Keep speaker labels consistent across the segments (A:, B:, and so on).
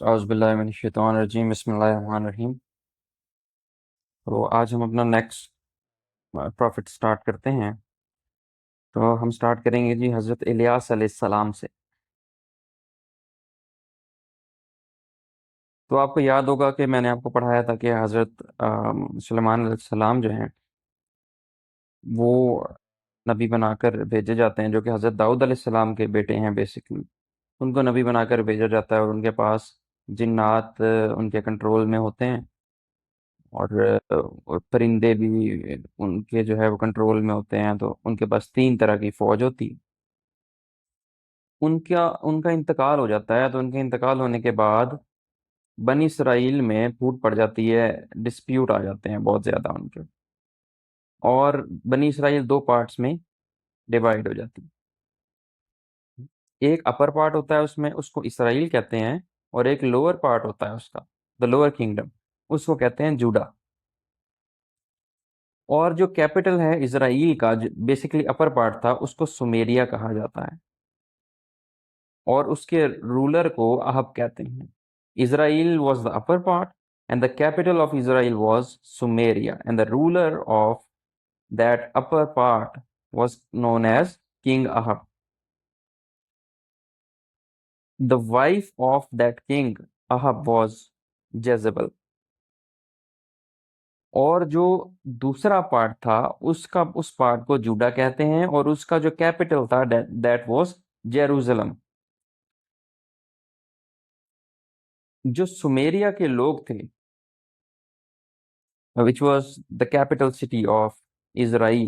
A: اعوذ باللہ من الشیطان الرجیم، بسم اللہ الرحمن الرحیم۔ تو آج ہم اپنا نیکسٹ پروفٹ سٹارٹ کرتے ہیں۔ تو ہم سٹارٹ کریں گے جی حضرت الیاس علیہ السلام سے۔ تو آپ کو یاد ہوگا کہ میں نے آپ کو پڑھایا تھا کہ حضرت سلیمان علیہ السلام جو ہیں وہ نبی بنا کر بھیجے جاتے ہیں، جو کہ حضرت داؤد علیہ السلام کے بیٹے ہیں بیسکلی۔ ان کو نبی بنا کر بھیجا جاتا ہے اور ان کے پاس جنات ان کے کنٹرول میں ہوتے ہیں، اور پرندے بھی ان کے جو ہے وہ کنٹرول میں ہوتے ہیں۔ تو ان کے پاس 3 طرح کی فوج ہوتی۔ ان کا انتقال ہو جاتا ہے، تو ان کے انتقال ہونے کے بعد بنی اسرائیل میں پھوٹ پڑ جاتی ہے، ڈسپیوٹ آ جاتے ہیں بہت زیادہ ان کے، اور بنی اسرائیل 2 پارٹس میں ڈیوائیڈ ہو جاتی ہے۔ ایک اپر پارٹ ہوتا ہے، اس میں اس کو اسرائیل کہتے ہیں، اور ایک لوور پارٹ ہوتا ہے اس کا، دا لوور کنگڈم، اس کو کہتے ہیں جوڈا۔ اور جو کیپٹل ہے اسرائیل کا، بیسکلی اپر پارٹ تھا، اس کو سمیریا کہا جاتا ہے، اور اس کے رولر کو اہب کہتے ہیں۔ Israel was the upper part and the capital of Israel was Samaria, and the ruler of that upper part was known as king Ahab. The wife of that king Ahab was Jezebel۔ اور جو دوسرا part تھا اس part کو جوڈا کہتے ہیں، اور اس کا جو کیپٹل تھا that was جیروزلم۔ جو سمیریا کے لوگ تھے which was the capital city of Israel,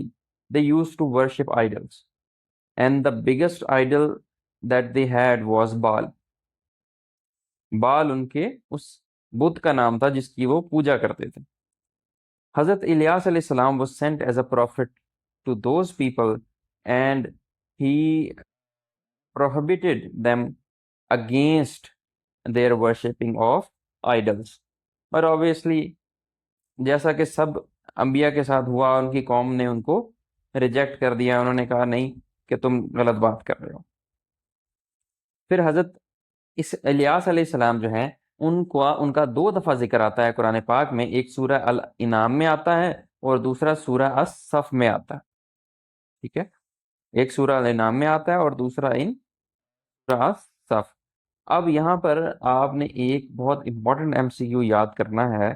A: they used to worship idols, and the biggest idol that they had was Baal۔ بال ان کے اس بدھ کا نام تھا جس کی وہ پوجا کرتے تھے۔ حضرت الیاس علیہ السلام was sent as a prophet to those people, and he prohibited them against their worshipping of idols۔ اور obviously جیسا کہ سب انبیاء کے ساتھ ہوا، ان کی قوم نے ان کو ریجیکٹ کر دیا، انہوں نے کہا نہیں کہ تم غلط بات کر رہے ہو۔ پھر حضرت اس الیاس علیہ السلام جو ہیں ان کا 2 دفعہ ذکر آتا ہے قرآن پاک میں، ایک سورہ الانعام میں آتا ہے اور دوسرا سورہ الصف میں آتا ہے، ٹھیک ہے؟ ایک سورہ الانعام میں آتا ہے اور دوسرا سورہ الصف۔ اب یہاں پر آپ نے ایک بہت امپورٹنٹ MCQ یاد کرنا ہے،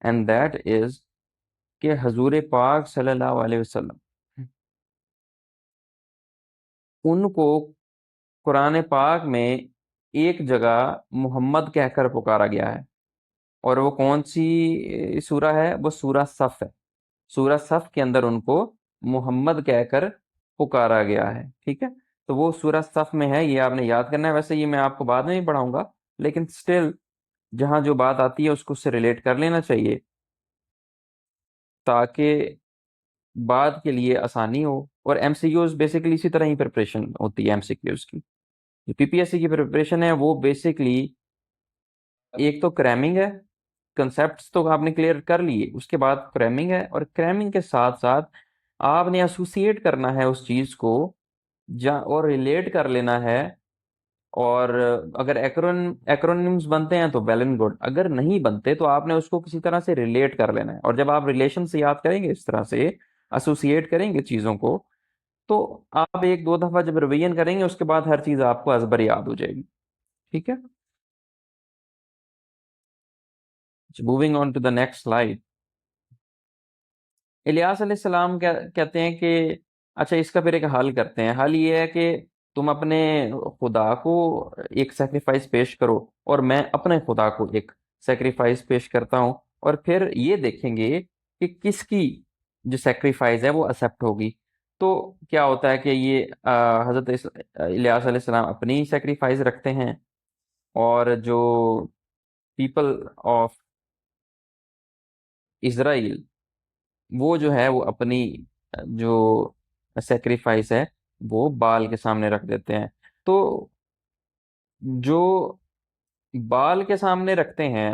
A: اینڈ دیٹ از کہ حضور پاک صلی اللہ علیہ وسلم ان کو قرآن پاک میں ایک جگہ محمد کہہ کر پکارا گیا ہے، اور وہ کون سی سورہ ہے؟ وہ سورہ صف ہے۔ سورہ صف کے اندر ان کو محمد کہہ کر پکارا گیا ہے، ٹھیک ہے؟ تو وہ سورہ صف میں ہے، یہ آپ نے یاد کرنا ہے۔ ویسے یہ میں آپ کو بعد میں بھی پڑھاؤں گا، لیکن سٹل جہاں جو بات آتی ہے اس کو اس سے ریلیٹ کر لینا چاہیے تاکہ بعد کے لیے آسانی ہو۔ اور MCQs بیسکلی اسی طرح ہی پریپریشن ہوتی ہے MCQs کی۔ PPSC کی پریپریشن ہے وہ بیسکلی ایک تو کریمنگ ہے، کنسیپٹس تو آپ نے کلیئر کر لیے، اس کے بعد کریمنگ ہے، اور کریمنگ کے ساتھ ساتھ آپ نے ایسوسیٹ کرنا ہے اس چیز کو اور ریلیٹ کر لینا ہے۔ اور اگر ایکرونیمز بنتے ہیں تو ویل اینڈ گڈ، اگر نہیں بنتے تو آپ نے اس کو کسی طرح سے ریلیٹ کر لینا ہے۔ اور جب آپ ریلیشن سے یاد کریں گے، اس طرح سے ایسوسیٹ کریں گے چیزوں کو، تو آپ 1-2 دفعہ جب ریویژن کریں گے اس کے بعد ہر چیز آپ کو ازبر یاد ہو جائے گی، ٹھیک ہے؟ Moving on to the next slide. Ilyas علیہ السلام کہتے ہیں کہ اچھا اس کا پھر ایک حل کرتے ہیں۔ حل یہ ہے کہ تم اپنے خدا کو ایک سیکریفائس پیش کرو، اور میں اپنے خدا کو ایک سیکریفائس پیش کرتا ہوں، اور پھر یہ دیکھیں گے کہ کس کی جو سیکریفائس ہے وہ ایکسیپٹ ہوگی۔ تو کیا ہوتا ہے کہ یہ حضرت الیاس علیہ السلام اپنی سیکریفائس رکھتے ہیں، اور جو پیپل آف اسرائیل وہ جو ہے وہ اپنی جو سیکریفائس ہے وہ بال کے سامنے رکھ دیتے ہیں۔ تو جو بال کے سامنے رکھتے ہیں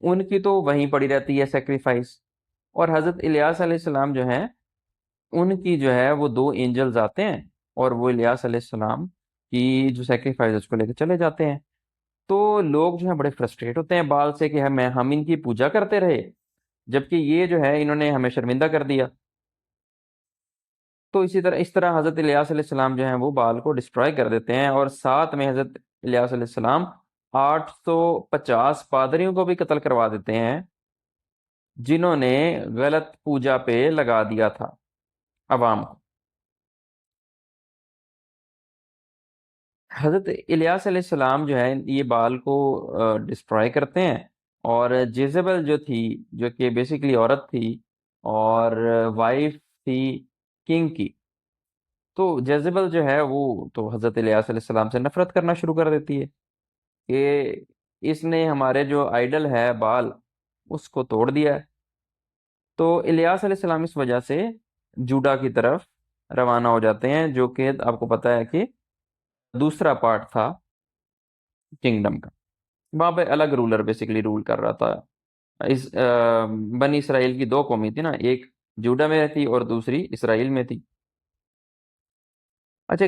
A: ان کی تو وہیں پڑی رہتی ہے سیکریفائس، اور حضرت الیاس علیہ السلام جو ہیں ان کی جو ہے وہ 2 اینجلز آتے ہیں، اور وہ الیاس علیہ السلام کی جو سیکریفائس اس کو لے کے چلے جاتے ہیں۔ تو لوگ جو ہیں بڑے فرسٹریٹ ہوتے ہیں بال سے کہ ہم ان کی پوجا کرتے رہے جبکہ یہ جو ہے انہوں نے ہمیں شرمندہ کر دیا. تو اس طرح حضرت الیاس علیہ السلام جو ہیں وہ بال کو ڈسٹرائے کر دیتے ہیں، اور ساتھ میں حضرت الیاس علیہ السلام 850 پادریوں کو بھی قتل کروا دیتے ہیں جنہوں نے غلط پوجا پہ لگا دیا تھا عوام کو. حضرت الیاس علیہ السلام جو ہے یہ بال کو ڈسٹرائے کرتے ہیں، اور جیزبل جو تھی، جو کہ بیسیکلی عورت تھی اور وائف تھی کنگ کی، تو جیزبل جو ہے وہ تو حضرت الیاس علیہ السلام سے نفرت کرنا شروع کر دیتی ہے کہ اس نے ہمارے جو آئیڈل ہے بال اس کو توڑ دیا ہے. تو الیاس علیہ السلام اس وجہ سے جوڈا کی طرف روانہ ہو جاتے ہیں، جو کہ آپ کو پتہ ہے کہ دوسرا پارٹ تھا کنگڈم کا. وہاں پہ الگ رولر بیسیکلی رول کر رہا تھا. بنی اسرائیل کی دو قومی تھی نا، ایک جوڈا میں تھی اور دوسری اسرائیل میں تھی. اچھا،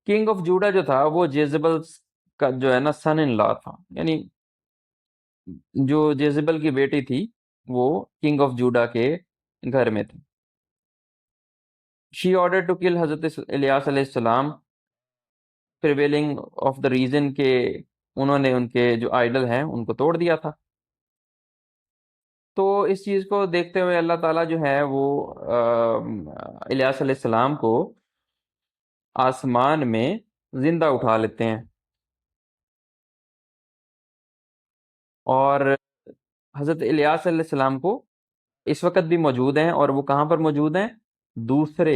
A: کنگ آف جوڈا جو تھا وہ جیزبل کا جو ہے نا سن ان لا تھا، یعنی جو جیزبل کی بیٹی تھی وہ کنگ آف جوڈا کے گھر میں تھی. شی آرڈر ٹو کل حضرت الیاس علیہ السلام پریویلنگ آف دا ریزن کہ انہوں نے ان کے جو آئیڈل ہیں ان کو توڑ دیا تھا. تو اس چیز کو دیکھتے ہوئے اللہ تعالیٰ جو ہے وہ الیاس علیہ السلام کو آسمان میں زندہ اٹھا لیتے ہیں، اور حضرت الیاس علیہ السلام کو اس وقت بھی موجود ہیں، اور وہ کہاں پر موجود ہیں؟ دوسرے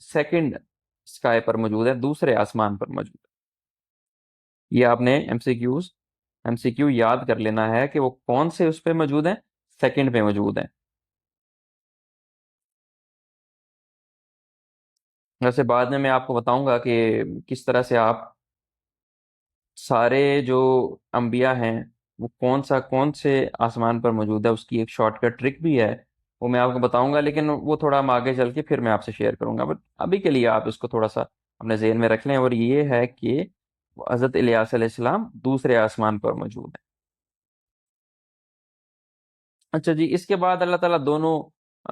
A: سیکنڈ اسکائی پر موجود ہیں، دوسرے آسمان پر موجود ہیں. یہ آپ نے ایم سی کیو یاد کر لینا ہے کہ وہ کون سے اس پہ موجود ہیں، سیکنڈ پہ موجود ہیں. ویسے بعد میں آپ کو بتاؤں گا کہ کس طرح سے آپ سارے جو انبیاء ہیں وہ کون سے آسمان پر موجود ہے، اس کی ایک شارٹ کٹ ٹرک بھی ہے، وہ میں آپ کو بتاؤں گا، لیکن وہ تھوڑا ہم آگے چل کے پھر میں آپ سے شیئر کروں گا. بٹ ابھی کے لیے آپ اس کو تھوڑا سا اپنے ذہن میں رکھ لیں، اور یہ ہے کہ حضرت الیاس علیہ السلام دوسرے آسمان پر موجود ہیں. اچھا جی، اس کے بعد اللہ تعالیٰ دونوں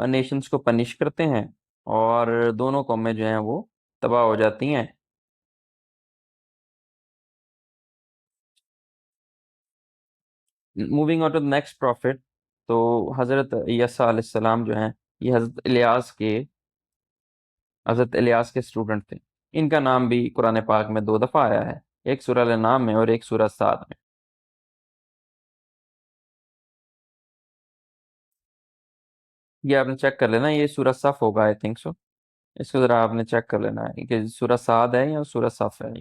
A: نیشنز کو پنش کرتے ہیں، اور دونوں قومیں جو ہیں وہ تباہ ہو جاتی ہیں. Moving on to next prophet, تو حضرت یسع علیہ السلام جو ہیں یہ حضرت الیاس کے اسٹوڈنٹ تھے. ان کا نام بھی قرآن پاک میں 2 دفعہ آیا ہے، ایک سورہ الانعام میں اور ایک سورہ صاد میں. یہ آپ نے چیک کر لینا، یہ سورہ صف ہوگا، آئی تھنک سو. اس کو ذرا آپ نے چیک کر لینا ہے کہ سورہ صاد ہے یا سورہ صف ہے.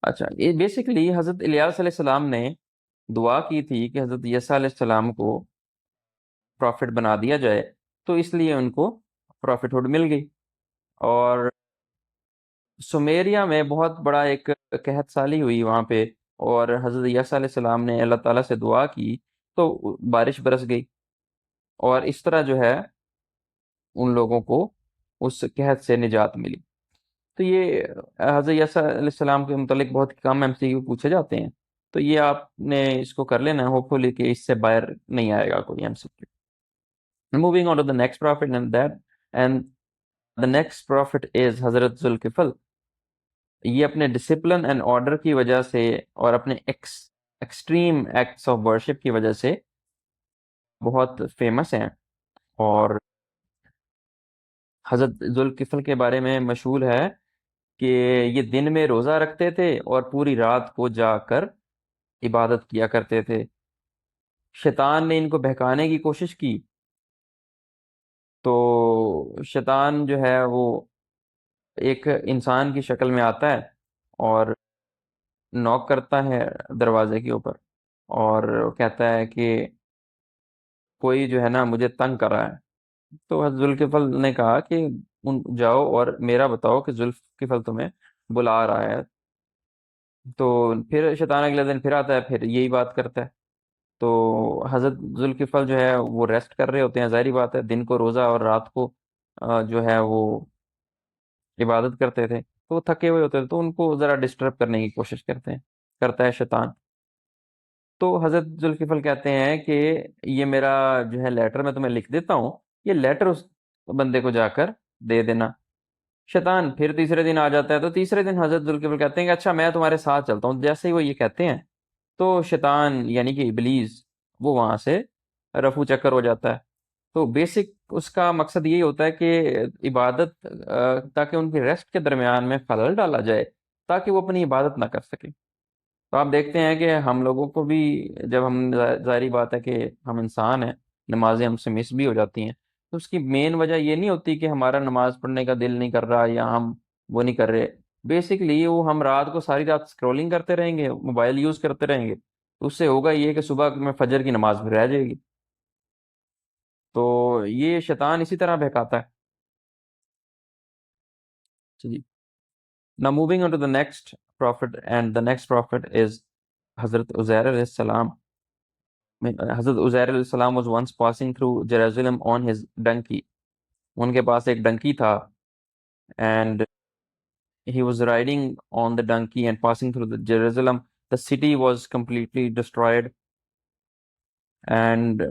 A: اچھا، یہ بیسیکلی حضرت الیاس علیہ السلام نے دعا کی تھی کہ حضرت یسع علیہ السلام کو پروفٹ بنا دیا جائے، تو اس لیے ان کو پروفٹ ہوڈ مل گئی. اور سمیریا میں بہت بڑا ایک قحط سالی ہوئی وہاں پہ، اور حضرت یسع علیہ السلام نے اللہ تعالیٰ سے دعا کی تو بارش برس گئی، اور اس طرح جو ہے ان لوگوں کو اس قحط سے نجات ملی. تو یہ حضرت یسع علیہ السلام کے متعلق بہت کم ایم سی کیو پوچھے جاتے ہیں، تو یہ آپ نے اس کو کر لینا ہے، ہوپ فلی کہ اس سے باہر نہیں آئے گا کوئی M C Q. Moving on to the next prophet and the next prophet is حضرت ذوالکفل. یہ اپنے ڈسپلن اینڈ آرڈر کی وجہ سے اور اپنے ایکسٹریم ایکٹس آف ورشپ کی وجہ سے بہت فیمس ہیں. اور حضرت ذوالکفل کے بارے میں مشہور ہے کہ یہ دن میں روزہ رکھتے تھے اور پوری رات کو جا کر عبادت کیا کرتے تھے. شیطان نے ان کو بہکانے کی کوشش کی، تو شیطان جو ہے وہ ایک انسان کی شکل میں آتا ہے اور نوک کرتا ہے دروازے کے اوپر، اور کہتا ہے کہ کوئی جو ہے نا مجھے تنگ کر رہا ہے. تو حضرت ذوالکفل نے کہا کہ جاؤ اور میرا بتاؤ کہ ذوالکفل تمہیں بلا رہا ہے. تو پھر شیطان اگلے دن پھر آتا ہے، پھر یہی بات کرتا ہے. تو حضرت ذوالکفل جو ہے وہ ریسٹ کر رہے ہوتے ہیں، ظاہری بات ہے، دن کو روزہ اور رات کو جو ہے وہ عبادت کرتے تھے تو وہ تھکے ہوئے ہوتے تھے تو ان کو ذرا ڈسٹرب کرنے کی کوشش کرتا ہے شیطان. تو حضرت ذوالکفل کہتے ہیں کہ یہ میرا جو ہے لیٹر میں تمہیں لکھ دیتا ہوں, یہ لیٹر اس بندے کو جا کر دے دینا. شیطان پھر تیسرے دن آ جاتا ہے, تو تیسرے دن حضرت ذوالکفل کہتے ہیں کہ اچھا میں تمہارے ساتھ چلتا ہوں. جیسے ہی وہ یہ کہتے ہیں تو شیطان یعنی کہ ابلیس وہ وہاں سے رفو چکر ہو جاتا ہے. تو بیسک اس کا مقصد یہی ہوتا ہے کہ عبادت تاکہ ان کی ریسٹ کے درمیان میں خلل ڈالا جائے تاکہ وہ اپنی عبادت نہ کر سکے. تو آپ دیکھتے ہیں کہ ہم لوگوں کو بھی جب ہم ظاہری بات ہے کہ ہم انسان ہیں, نمازیں ہم سے مس بھی ہو جاتی ہیں, تو اس کی مین وجہ یہ نہیں ہوتی کہ ہمارا نماز پڑھنے کا دل نہیں کر رہا یا ہم وہ نہیں کر رہے. بیسکلی وہ ہم رات کو ساری رات اسکرولنگ کرتے رہیں گے, موبائل یوز کرتے رہیں گے, تو اس سے ہوگا یہ کہ صبح میں فجر کی نماز بھی رہ جائے گی. تو یہ شیطان اسی طرح بہکاتا ہے. جی. Now moving on to the next prophet, and the next prophet is Hazrat Uzair alayhi salam. Hazrat Uzair alayhi salam was once passing through Jerusalem on his donkey. ان کے پاس ایک ڈنکی تھا, and he was riding on the donkey and passing through the Jerusalem. The city was completely destroyed, and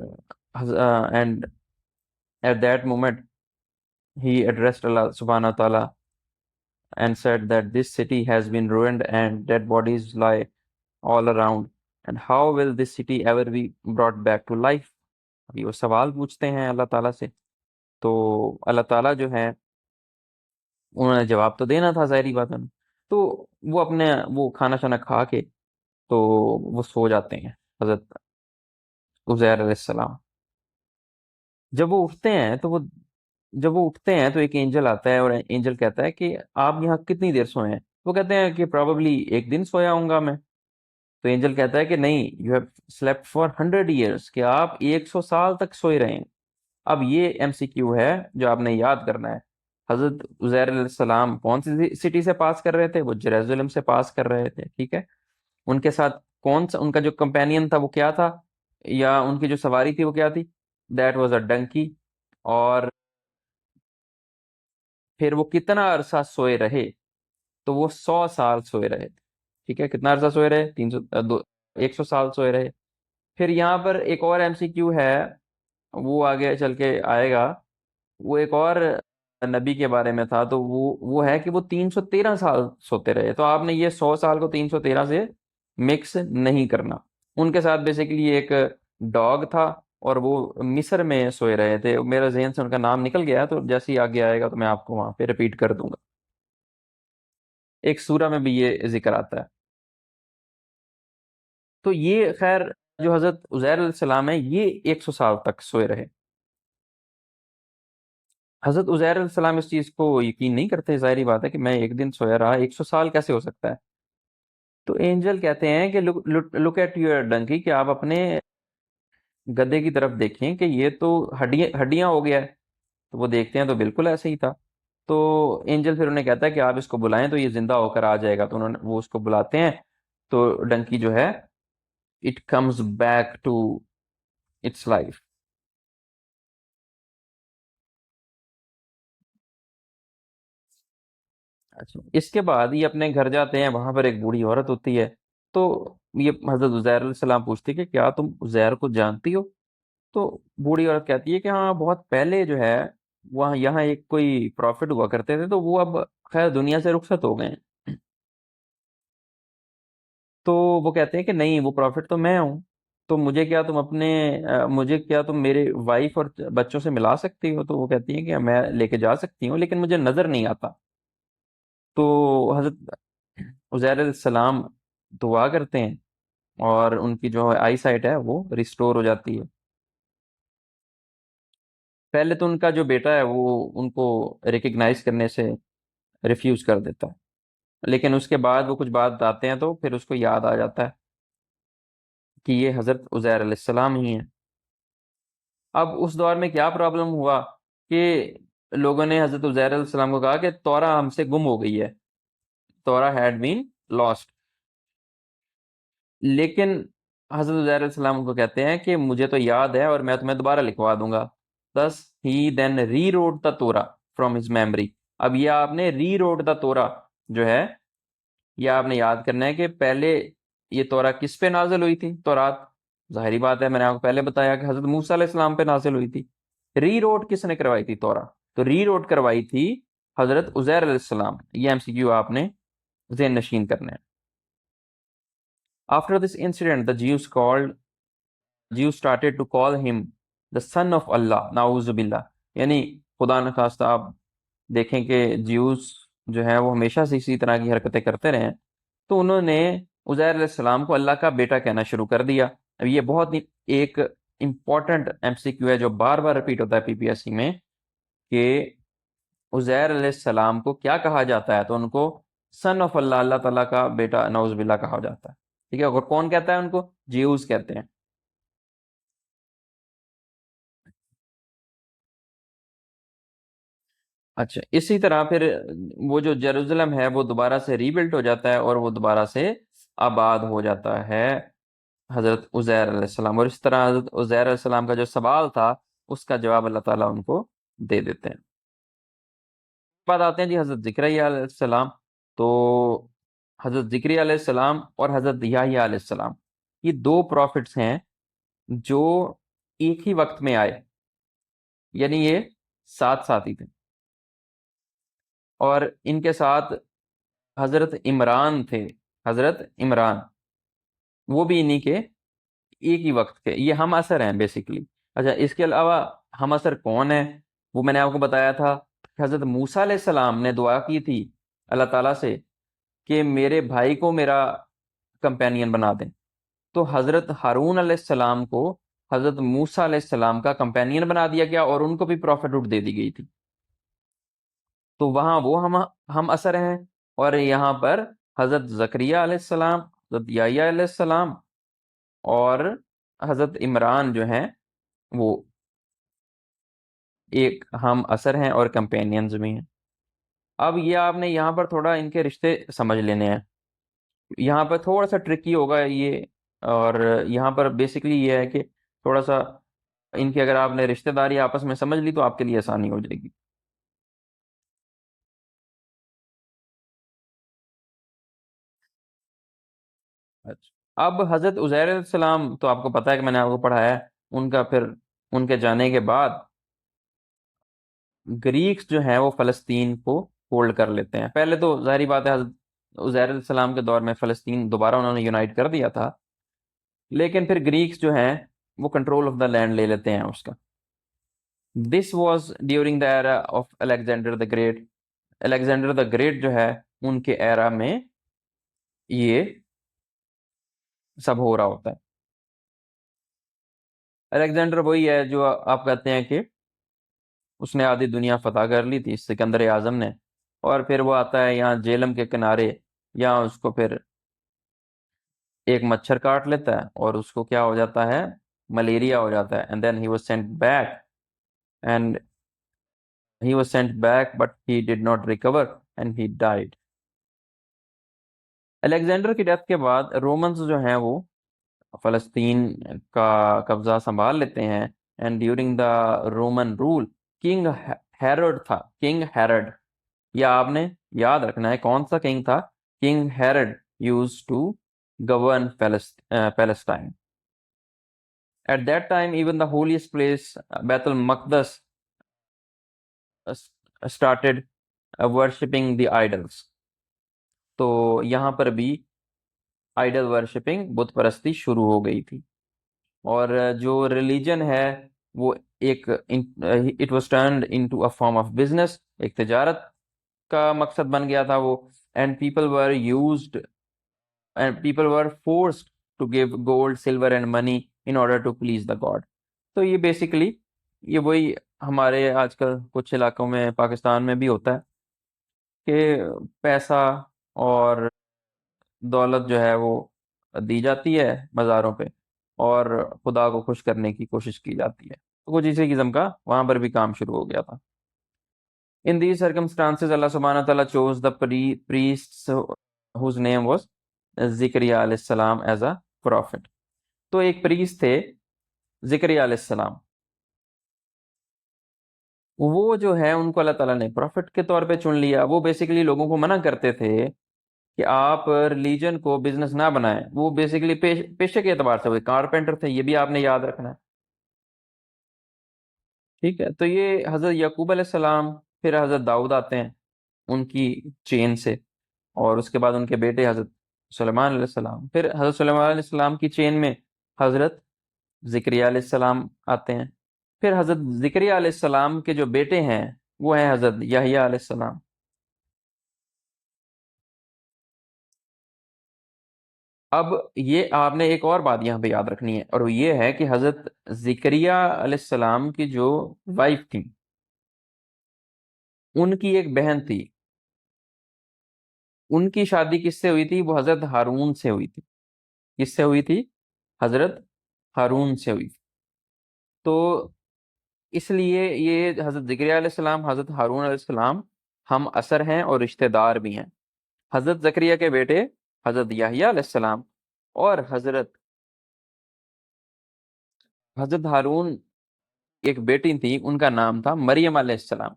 A: and at that moment he addressed Allah subhanahu wa ta'ala and said that this city has been ruined and dead bodies lie all around, and how will this city ever be brought back to life. ابھی وہ سوال پوچھتے ہیں اللہ تعالیٰ سے, تو اللہ تعالیٰ جو ہے انہوں نے جواب تو دینا تھا ظاہری بات ہے, تو وہ اپنے وہ کھانا شانا کھا کے تو وہ سو جاتے ہیں حضرت عزیر علیہ السلام. جب وہ اٹھتے ہیں تو ایک اینجل آتا ہے اور اینجل کہتا ہے کہ آپ یہاں کتنی دیر سوئے ہیں. وہ کہتے ہیں کہ پروبیبلی ایک دن سویا ہوں گا میں. تو اینجل کہتا ہے کہ نہیں, you have slept for 100 years, کہ آپ 100 سال تک سوئے رہے ہیں. اب یہ ایم سی کیو ہے جو آپ نے یاد کرنا ہے. حضرت عزیر علیہ السلام کون سی سٹی سے پاس کر رہے تھے؟ وہ جیروزلم سے پاس کر رہے تھے, ٹھیک ہے. ان کے ساتھ کون سا ان کا جو کمپینین تھا وہ کیا تھا, یا ان کی جو سواری تھی وہ کیا تھی؟ That was a donkey. اور پھر وہ کتنا عرصہ سوئے رہے؟ تو وہ 100 سال سوئے رہے, ٹھیک ہے. کتنا عرصہ سوئے رہے؟ 100 سال سوئے رہے. پھر یہاں پر ایک اور ایم سی کیو ہے, وہ آگے چل کے آئے گا. وہ ایک اور نبی کے بارے میں تھا, تو وہ ہے کہ وہ 313 سال سوتے رہے. تو آپ نے یہ 100 سال کو 313 سے مکس نہیں کرنا. ان کے ساتھ بیسیکلی ایک ڈاگ تھا اور وہ مصر میں سوئے رہے تھے. میرا ذہن سے ان کا نام نکل گیا, تو جیسے ہی آگے آئے گا تو میں آپ کو وہاں پہ ریپیٹ کر دوں گا. ایک سورہ میں بھی یہ ذکر آتا ہے. تو یہ خیر جو حضرت عزیر علیہ السلام ہے یہ 100 سال تک سوئے رہے. حضرت عزیر علیہ السلام اس چیز کو یقین نہیں کرتے. ظاہری بات ہے کہ میں ایک دن سویا رہا, 100 سال کیسے ہو سکتا ہے؟ تو اینجل کہتے ہیں کہ لک ایٹ یور ڈنکی, کہ آپ اپنے گدے کی طرف دیکھیں کہ یہ تو ہڈیاں ہو گیا ہے. تو وہ دیکھتے ہیں تو بالکل ایسے ہی تھا. تو اینجل پھر انہیں کہتا ہے کہ آپ اس کو بلائیں تو یہ زندہ ہو کر آ جائے گا. تو وہ اس کو بلاتے ہیں تو ڈنکی جو ہے it comes back to its life. اچھا, اس کے بعد یہ اپنے گھر جاتے ہیں, وہاں پر ایک بوڑھی عورت ہوتی ہے. تو یہ حضرت عزیر علیہ السلام پوچھتی کہ کیا تم عزیر کو جانتی ہو؟ تو بوڑھی عورت کہتی ہے کہ ہاں بہت پہلے جو ہے وہاں یہاں ایک کوئی پروفٹ ہوا کرتے تھے, تو وہ اب خیر دنیا سے رخصت ہو گئے ہیں. تو وہ کہتے ہیں کہ نہیں, وہ پروفٹ تو میں ہوں. تو مجھے کیا تم میرے وائف اور بچوں سے ملا سکتی ہو؟ تو وہ کہتی ہیں کہ میں لے کے جا سکتی ہوں لیکن مجھے نظر نہیں آتا. تو حضرت عزیر علیہ السلام دعا کرتے ہیں اور ان کی جو آئی سائٹ ہے وہ ریسٹور ہو جاتی ہے. پہلے تو ان کا جو بیٹا ہے وہ ان کو ریکگنائز کرنے سے ریفیوز کر دیتا ہے, لیکن اس کے بعد وہ کچھ بات آتے ہیں تو پھر اس کو یاد آ جاتا ہے کہ یہ حضرت عزیر علیہ السلام ہی ہیں. اب اس دور میں کیا پرابلم ہوا کہ لوگوں نے حضرت عزیر علیہ السلام کو کہا کہ تورا ہم سے گم ہو گئی ہے, تورا ہیڈ بین لاسٹ. لیکن حضرت عزیر علیہ السلام کو کہتے ہیں کہ مجھے تو یاد ہے اور میں تمہیں دوبارہ لکھوا دوں گا. thus he then rewrote the Torah from his memory. اب یہ آپ نے ری روٹ دا تورا جو ہے یہ آپ نے یاد کرنا ہے کہ پہلے یہ تورا کس پہ نازل ہوئی تھی؟ تورات ظاہری بات ہے، میں نے آپ کو پہلے بتایا کہ حضرت موسیٰ علیہ السلام پہ نازل ہوئی تھی۔ ری روٹ کس نے کروائی تھی تورا؟ تو ری روٹ کروائی تھی حضرت عزیر علیہ السلام۔ یہ ایم سی کیو آپ نے ذہن نشین کرنے ہیں۔ After this incident, the Jews started to call him the son of Allah, نعوذ باللہ، یعنی خدا نخواستہ آپ دیکھیں کہ جیوز جو ہیں وہ ہمیشہ سے اسی طرح کی حرکتیں کرتے رہے ہیں، تو انہوں نے عزیر علیہ السلام کو اللہ کا بیٹا کہنا شروع کر دیا۔ اب یہ بہت ایک امپورٹنٹ ایم سی کیو ہے جو بار بار ریپیٹ ہوتا ہے پی پی ایس سی میں، کہ عزیر علیہ السلام کو کیا کہا جاتا ہے؟ تو ان کو سن آف اللہ، اللہ تعالیٰ کا بیٹا نعوذ باللہ کہا جاتا ہے، ٹھیک ہے؟ اور کون کہتا ہے ان کو؟ جیوز کہتے ہیں۔ اچھا، اسی طرح پھر وہ جو جیروزلم ہے وہ دوبارہ سے ری بلٹ ہو جاتا ہے اور وہ دوبارہ سے آباد ہو جاتا ہے حضرت عزیر علیہ السلام، اور اس طرح حضرت عزیر علیہ السلام کا جو سوال تھا اس کا جواب اللہ تعالیٰ ان کو دے دیتے ہیں۔ بعد آتے ہیں جی حضرت زکریا علیہ السلام۔ تو حضرت زکریا علیہ السلام اور حضرت یحییٰ علیہ السلام یہ دو پروفٹس ہیں جو ایک ہی وقت میں آئے، یعنی یہ ساتھ ساتھ ہی تھے، اور ان کے ساتھ حضرت عمران تھے، حضرت عمران وہ بھی انہی کے ایک ہی وقت کے، یہ ہم اثر ہیں بیسیکلی۔ اچھا، اس کے علاوہ ہم اثر کون ہے؟ وہ میں نے آپ کو بتایا تھا کہ حضرت موسیٰ علیہ السلام نے دعا کی تھی اللہ تعالیٰ سے کہ میرے بھائی کو میرا کمپینین بنا دیں، تو حضرت ہارون علیہ السلام کو حضرت موسیٰ علیہ السلام کا کمپینین بنا دیا گیا اور ان کو بھی پروفیٹہڈ دے دی گئی تھی۔ تو وہاں وہ ہم اثر ہیں، اور یہاں پر حضرت زکریا علیہ السلام، حضرت یحییٰ علیہ السلام اور حضرت عمران جو ہیں وہ ایک ہم اثر ہیں اور کمپینینز بھی ہیں۔ اب یہ آپ نے یہاں پر تھوڑا ان کے رشتے سمجھ لینے ہیں، یہاں پر تھوڑا سا ٹرکی ہوگا یہ، اور یہاں پر بیسیکلی یہ ہے کہ تھوڑا سا ان کی اگر آپ نے رشتہ داری آپس میں سمجھ لی تو آپ کے لیے آسانی ہو جائے گی۔ اچھا، اب حضرت عزیر علیہ السلام تو آپ کو پتہ ہے کہ میں نے آپ کو پڑھایا ہے، ان کا پھر ان کے جانے کے بعد گریکس جو ہیں وہ فلسطین کو ہولڈ کر لیتے ہیں۔ پہلے تو ظاہری بات ہے حضرت عزیر علیہ السلام کے دور میں فلسطین دوبارہ انہوں نے یونائٹ کر دیا تھا، لیکن پھر گریکس جو ہیں وہ کنٹرول آف دا لینڈ لے لیتے ہیں اس کا۔ This was during the era of Alexander the great. Alexander the great جو ہے ان کے ایرا میں یہ سب ہو رہا ہوتا ہے۔ الیگزینڈر وہی ہے جو آپ کہتے ہیں کہ اس نے آدھی دنیا فتح کر لی تھی، سکندر اعظم نے، اور پھر وہ آتا ہے یہاں جیلم کے کنارے، یہاں اس کو پھر ایک مچھر کاٹ لیتا ہے اور اس کو کیا ہو جاتا ہے؟ ملیریا ہو جاتا ہے، and then he was sent back, and he was sent back but he did not recover and he died۔ Alexander کی ڈیتھ کے بعد رومنز جو ہیں وہ فلسطین کا قبضہ سنبھال لیتے ہیں، and during the Roman rule king Herod تھا، کنگ ہیرڈ، یا آپ نے یاد رکھنا ہے کون سا کنگ تھا؟ King Herod used to govern Palestine. At that time even the holiest place بیت المقدس started worshipping the idols۔ تو یہاں پر بھی آئیڈل ورشپنگ، بت پرستی شروع ہو گئی تھی، اور جو ریلیجن ہے وہ ایک it was turned into a form of business, ایک تجارت کا مقصد بن گیا تھا وہ، and people were used and people were forced to give gold silver and money in order to please the god. تو یہ بیسیکلی یہ وہی ہمارے آج کل کچھ علاقوں میں پاکستان میں بھی ہوتا ہے کہ پیسہ اور دولت جو ہے وہ دی جاتی ہے مزاروں پہ اور خدا کو خوش کرنے کی کوشش کی جاتی ہے، تو کچھ اسی قسم کا وہاں پر بھی کام شروع ہو گیا تھا۔ In these circumstances اللہ سبحانہ تعالیٰ chose the priests whose name was زکریا علیہ السلام as a prophet۔ تو ایک پریسٹ تھے زکریا علیہ السلام، وہ جو ہے ان کو اللہ تعالیٰ نے پروفٹ کے طور پہ چن لیا. وہ بیسیکلی لوگوں کو منع کرتے تھے کہ آپ ریلیجن کو بزنس نہ بنائیں. وہ بیسیکلی پیشے کے اعتبار سے وہ کارپینٹر تھے, یہ بھی آپ نے یاد رکھنا ہے. ٹھیک ہے, تو یہ حضرت یعقوب علیہ السلام, پھر حضرت داؤد آتے ہیں ان کی چین سے, اور اس کے بعد ان کے بیٹے حضرت سلیمان علیہ السلام, پھر حضرت سلیمان علیہ السلام کی چین میں حضرت زکریا علیہ السلام آتے ہیں, پھر حضرت زکریا علیہ السلام کے جو بیٹے ہیں وہ ہیں حضرت یحییٰ علیہ السلام. اب یہ آپ نے ایک اور بات یہاں پہ یاد رکھنی ہے, اور وہ یہ ہے کہ حضرت زکریا علیہ السلام کی جو وائف تھی, ان کی ایک بہن تھی, ان کی شادی کس سے ہوئی تھی؟ وہ حضرت ہارون سے ہوئی تھی. کس سے ہوئی تھی؟ حضرت ہارون سے ہوئی تھی. تو اس لیے یہ حضرت زکریا علیہ السلام, حضرت ہارون علیہ السلام ہم عصر ہیں اور رشتہ دار بھی ہیں. حضرت زکریا کے بیٹے حضرت یحییٰ علیہ السلام, اور حضرت ہارون ایک بیٹی تھی, ان کا نام تھا مریم علیہ السلام.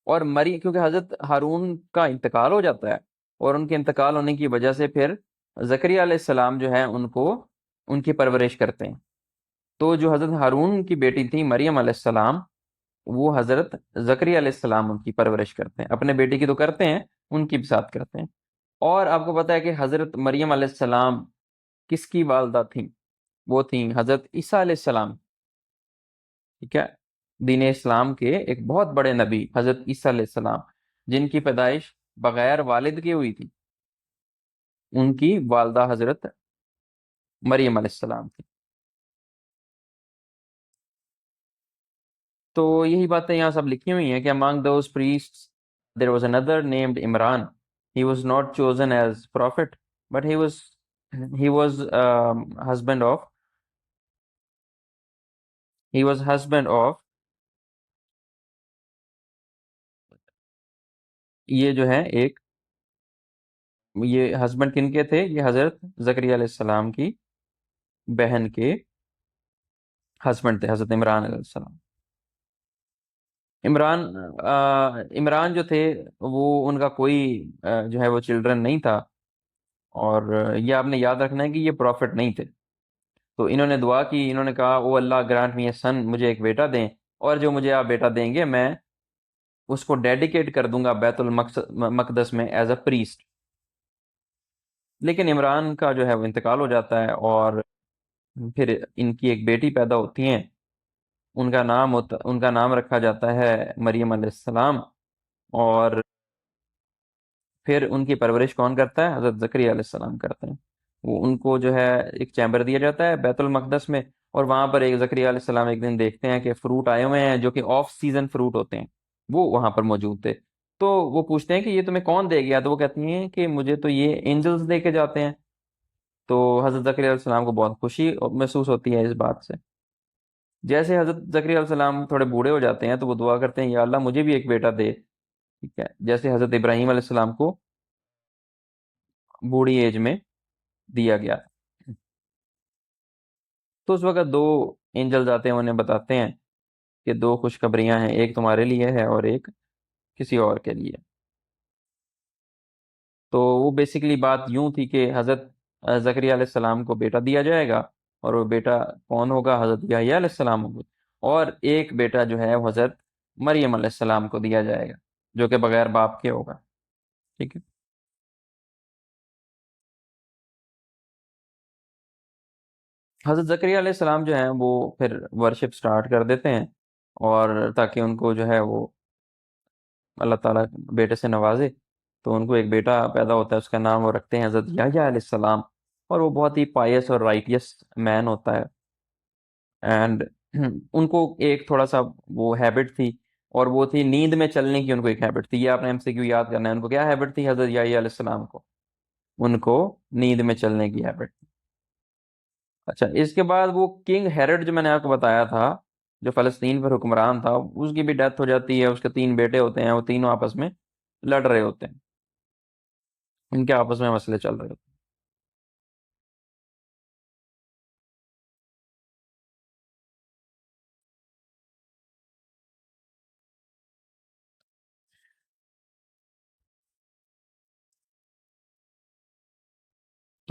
A: اور کیونکہ حضرت ہارون کا انتقال ہو جاتا ہے, اور ان کے انتقال ہونے کی وجہ سے پھر زکریا علیہ السلام جو ہے ان کی پرورش کرتے ہیں. تو جو حضرت ہارون کی بیٹی تھی مریم علیہ السلام, وہ حضرت زکریا علیہ السلام ان کی پرورش کرتے ہیں. اپنے بیٹی کی تو کرتے ہیں, ان کی بھی ساتھ کرتے ہیں. اور آپ کو پتا ہے کہ حضرت مریم علیہ السلام کس کی والدہ تھیں؟ وہ تھیں حضرت عیسیٰ علیہ السلام. ٹھیک ہے, دین اسلام کے ایک بہت بڑے نبی حضرت عیسیٰ علیہ السلام, جن کی پیدائش بغیر والد کے ہوئی تھی. ان کی والدہ حضرت مریم علیہ السلام تھی. تو یہی باتیں یہاں سب لکھی ہوئی ہیں کہ among those priests there was another named Imran. He was not chosen as prophet, but husband of he was husband of یہ جو ہے ایک, یہ ہسبینڈ کن کے تھے؟ یہ حضرت زکریا علیہ السلام کی بہن کے ہسبینڈ تھے, حضرت عمران علیہ السلام. عمران جو تھے وہ ان کا کوئی جو ہے وہ چلڈرن نہیں تھا, اور یہ آپ نے یاد رکھنا ہے کہ یہ پروفٹ نہیں تھے. تو انہوں نے دعا کی, انہوں نے کہا او اللہ گرانٹ می اے سن, مجھے ایک بیٹا دیں, اور جو مجھے آپ بیٹا دیں گے میں اس کو ڈیڈیکیٹ کر دوں گا بیت المقدس میں ایز اے پریسٹ. لیکن عمران کا جو ہے وہ انتقال ہو جاتا ہے, اور پھر ان کی ایک بیٹی پیدا ہوتی ہیں, ان کا نام رکھا جاتا ہے مریم علیہ السلام. اور پھر ان کی پرورش کون کرتا ہے؟ حضرت زکریا علیہ السلام کرتے ہیں. وہ ان کو جو ہے ایک چیمبر دیا جاتا ہے بیت المقدس میں, اور وہاں پر ایک زکریا علیہ السلام ایک دن دیکھتے ہیں کہ فروٹ آئے ہوئے ہیں جو کہ آف سیزن فروٹ ہوتے ہیں, وہ وہاں پر موجود تھے. تو وہ پوچھتے ہیں کہ یہ تمہیں کون دے گیا؟ تو وہ کہتی ہیں کہ مجھے تو یہ اینجلز دے کے جاتے ہیں. تو حضرت زکریا علیہ السلام کو بہت خوشی محسوس ہوتی ہے اس بات سے. جیسے حضرت زکریا علیہ السلام تھوڑے بوڑھے ہو جاتے ہیں تو وہ دعا کرتے ہیں یا اللہ مجھے بھی ایک بیٹا دے. ٹھیک ہے, جیسے حضرت ابراہیم علیہ السلام کو بوڑھی ایج میں دیا گیا. تو اس وقت دو اینجلز آتے ہیں, انہیں بتاتے ہیں کہ دو خوشخبریاں ہیں, ایک تمہارے لیے ہے اور ایک کسی اور کے لیے. تو وہ بیسیکلی بات یوں تھی کہ حضرت زکریا علیہ السلام کو بیٹا دیا جائے گا, اور وہ بیٹا کون ہوگا؟ حضرت یحییٰ علیہ السلام ہوگا. اور ایک بیٹا جو ہے وہ حضرت مریم علیہ السلام کو دیا جائے گا, جو کہ بغیر باپ کے ہوگا. ٹھیک ہے, حضرت زکریا علیہ السلام جو ہیں وہ پھر ورشپ سٹارٹ کر دیتے ہیں, اور تاکہ ان کو جو ہے وہ اللہ تعالیٰ بیٹے سے نوازے. تو ان کو ایک بیٹا پیدا ہوتا ہے, اس کا نام وہ رکھتے ہیں حضرت یحییٰ علیہ السلام. اور وہ بہت ہی پائس اور رائٹیس مین ہوتا ہے. اینڈ ان کو ایک تھوڑا سا وہ ہیبٹ تھی, اور وہ تھی نیند میں چلنے کی. ان کو ایک ہیبٹ تھی, یہ آپ نے ہم سے کیوں یاد کرنا ہے, ان کو کیا ہیبٹ تھی حضرت یحییٰ علیہ السلام کو؟ ان کو نیند میں چلنے کی ہیبٹ تھی. اچھا, اس کے بعد وہ کنگ ہیرڈ جو میں نے آپ کو بتایا تھا, جو فلسطین پر حکمران تھا, اس کی بھی ڈیتھ ہو جاتی ہے. اس کے تین بیٹے ہوتے ہیں, وہ تینوں آپس میں لڑ رہے ہوتے ہیں, ان کے آپس میں مسئلے چل رہے ہوتے ہیں.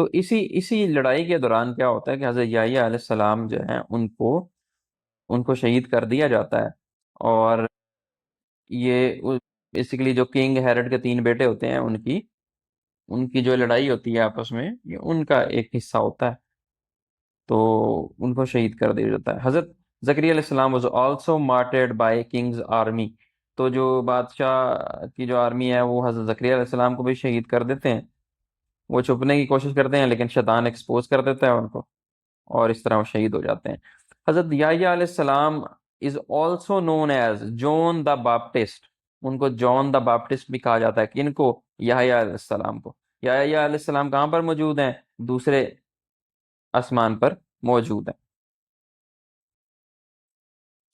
A: تو اسی لڑائی کے دوران کیا ہوتا ہے کہ حضرت یحییٰ علیہ السلام جو ہیں ان کو شہید کر دیا جاتا ہے. اور یہ بیسیکلی جو کنگ ہیرڈ کے 3 بیٹے ہوتے ہیں ان کی جو لڑائی ہوتی ہے آپس میں، یہ ان کا ایک حصہ ہوتا ہے، تو ان کو شہید کر دیا جاتا ہے. حضرت زکریا علیہ السلام was also martyred by king's army. تو جو بادشاہ کی جو آرمی ہے وہ حضرت زکریا علیہ السلام کو بھی شہید کر دیتے ہیں. وہ چھپنے کی کوشش کرتے ہیں لیکن شیطان ایکسپوز کر دیتا ہے ان کو، اور اس طرح وہ شہید ہو جاتے ہیں. حضرت یحییٰ علیہ السلام از آلسو نون ایز جون دا باپٹسٹ. ان کو جون دا باپٹسٹ بھی کہا جاتا ہے. کن کو؟ یحییٰ علیہ السلام کو. یحییٰ علیہ السلام کہاں پر موجود ہیں؟ دوسرے آسمان پر موجود ہیں.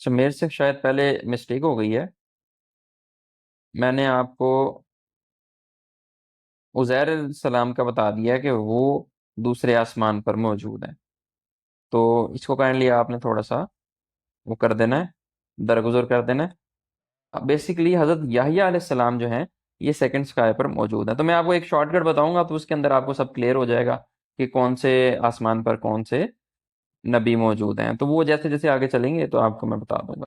A: اچھا، میرے سے شاید پہلے مسٹیک ہو گئی ہے. میں نے آپ کو عزیر علیہ السلام کا بتا دیا کہ وہ دوسرے آسمان پر موجود ہیں. تو اس کو کائنڈلی آپ نے تھوڑا سا وہ کر دینا ہے، درگزر کر دینا ہے. بیسیکلی حضرت یحییٰ علیہ السلام جو ہیں یہ سیکنڈ اسکائی پر موجود ہیں. تو میں آپ کو ایک شارٹ کٹ بتاؤں گا تو اس کے اندر آپ کو سب کلیئر ہو جائے گا کہ کون سے آسمان پر کون سے نبی موجود ہیں. تو وہ جیسے جیسے آگے چلیں گے تو آپ کو میں بتا دوں گا.